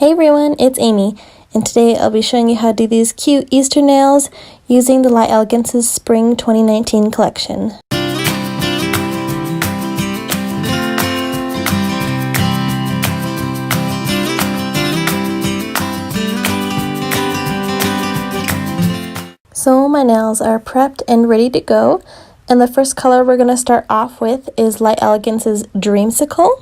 Hey everyone, it's Amy, and today I'll be showing you how to do these cute Easter nails using the Light Elegance's Spring 2019 collection. So my nails are prepped and ready to go, and the first color we're going to start off with is Light Elegance's Dreamsicle.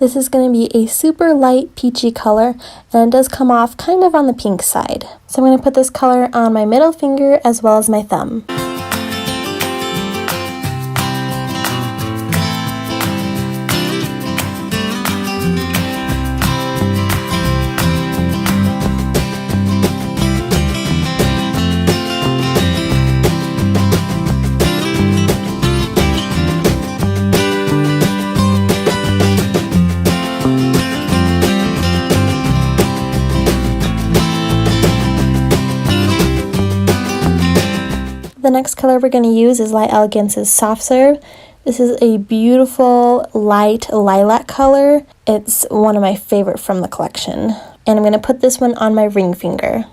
This is going to be a super light peachy color, and it does come off kind of on the pink side. So I'm going to put this color on my middle finger as well as my thumb. The next color we're going to use is Light Elegance's Soft Serve. This is a beautiful light lilac color. It's one of my favorite from the collection. And I'm going to put this one on my ring finger.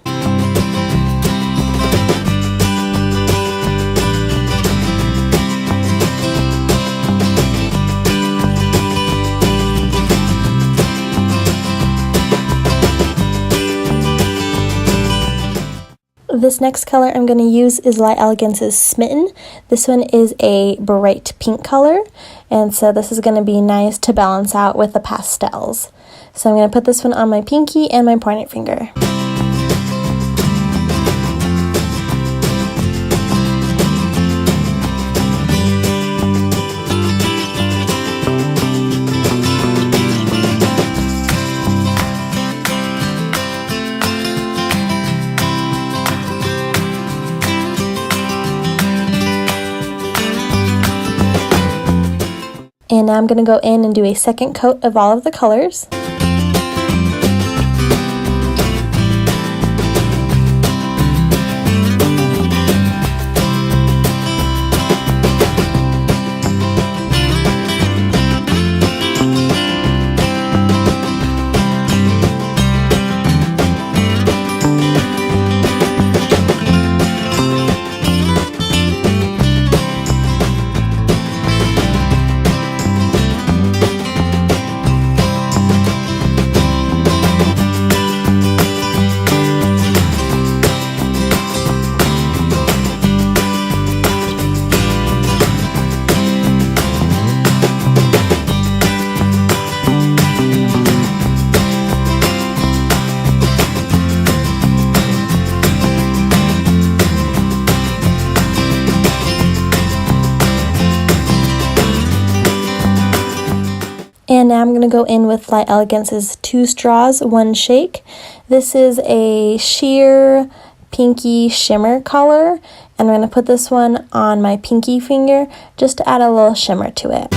This next color I'm going to use is Light Elegance's Smitten. This one is a bright pink color, and so this is going to be nice to balance out with the pastels. So I'm going to put this one on my pinky and my pointer finger. And now I'm going to go in and do a second coat of all of the colors. And now I'm going to go in with Light Elegance's Two Straws, One Shake. This is a sheer pinky shimmer color, and I'm going to put this one on my pinky finger just to add a little shimmer to it.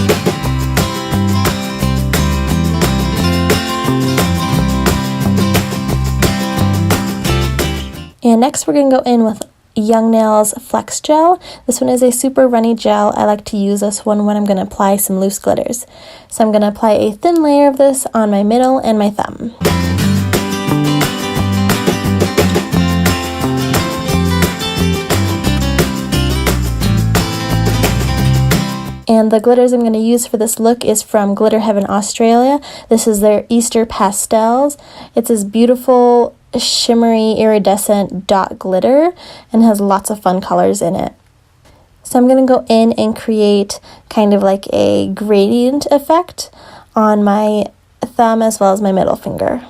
And next we're going to go in with Young Nails Flex Gel. This one is a super runny gel. I like to use this one when I'm going to apply some loose glitters. So I'm going to apply a thin layer of this on my middle and my thumb. And the glitters I'm going to use for this look is from Glitter Heaven Australia. This is their Easter Pastels. It's this beautiful shimmery iridescent dot glitter and has lots of fun colors in it. So I'm going to go in and create kind of like a gradient effect on my thumb as well as my middle finger.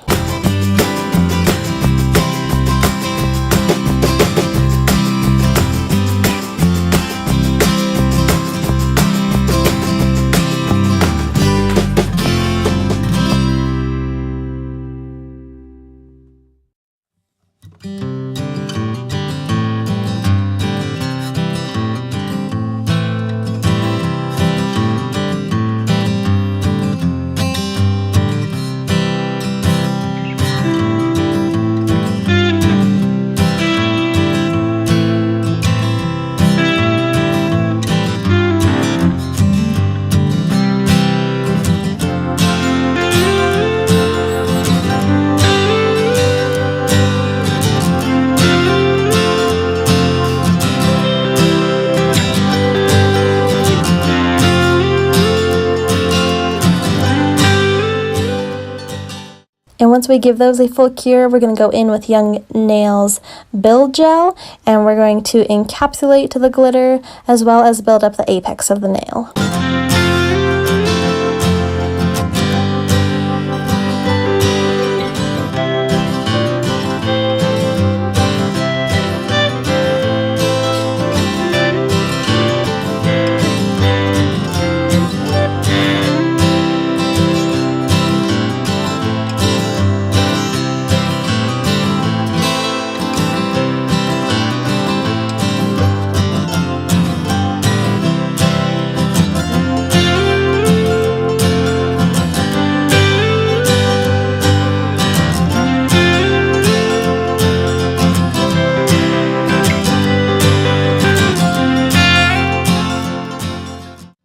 And once we give those a full cure, we're going to go in with Young Nails Build Gel, and we're going to encapsulate the glitter as well as build up the apex of the nail.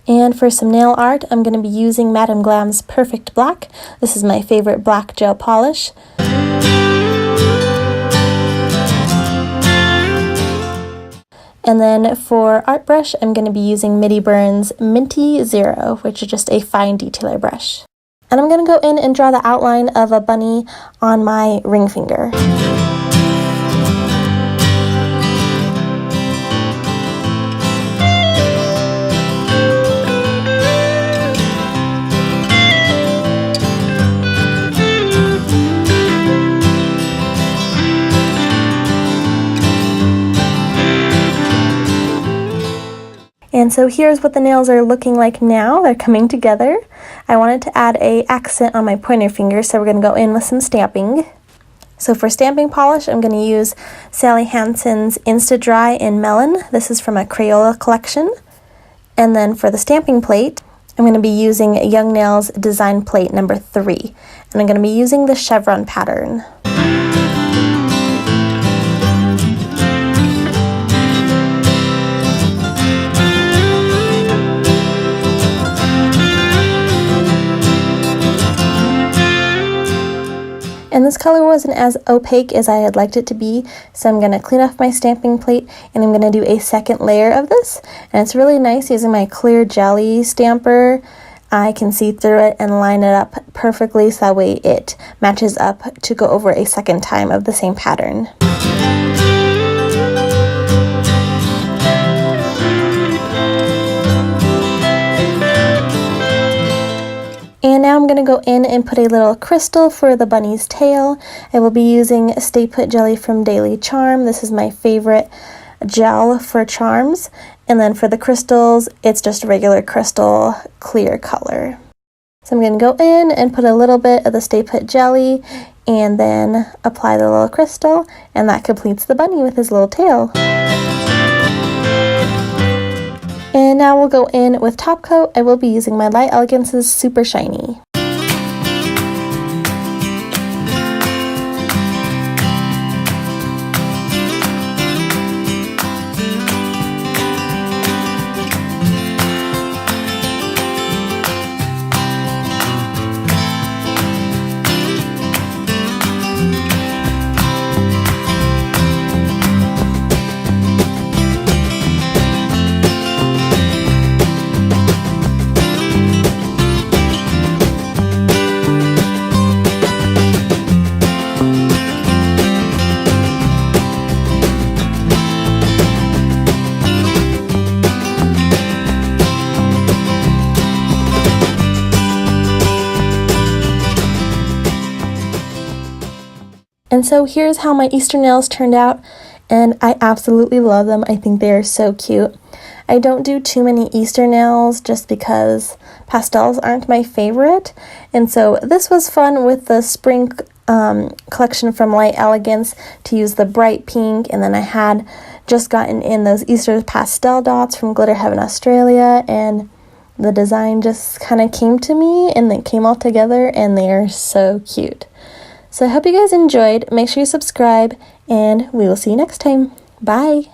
And for some nail art, I'm going to be using Madame Glam's Perfect Black. This is my favorite black gel polish. And then for art brush, I'm going to be using Midi Burn's Minty Zero, which is just a fine detailer brush. And I'm going to go in and draw the outline of a bunny on my ring finger. And so here's what the nails are looking like now. They're coming together. I wanted to add an accent on my pointer finger, so we're going to go in with some stamping. So for stamping polish, I'm going to use Sally Hansen's Insta Dry in Melon. This is from a Crayola collection. And then for the stamping plate, I'm going to be using Young Nails Design Plate number 3. And I'm going to be using the chevron pattern. And this color wasn't as opaque as I had liked it to be, so I'm going to clean off my stamping plate and I'm going to do a second layer of this. And it's really nice using my clear jelly stamper. I can see through it and line it up perfectly so that way it matches up to go over a second time of the same pattern. And now I'm going to go in and put a little crystal for the bunny's tail. I will be using Stay Put Jelly from Daily Charm. This is my favorite gel for charms. And then for the crystals, it's just a regular crystal clear color. So I'm going to go in and put a little bit of the Stay Put Jelly and then apply the little crystal, and that completes the bunny with his little tail. And now we'll go in with top coat. I will be using my Light Elegance's Super Shiny. And so here's how my Easter nails turned out, and I absolutely love them. I think they are so cute. I don't do too many Easter nails just because pastels aren't my favorite, and so this was fun with the spring collection from Light Elegance to use the bright pink, and then I had just gotten in those Easter pastel dots from Glitter Heaven Australia, and the design just kind of came to me and they came all together and they are so cute. So I hope you guys enjoyed. Make sure you subscribe and we will see you next time. Bye!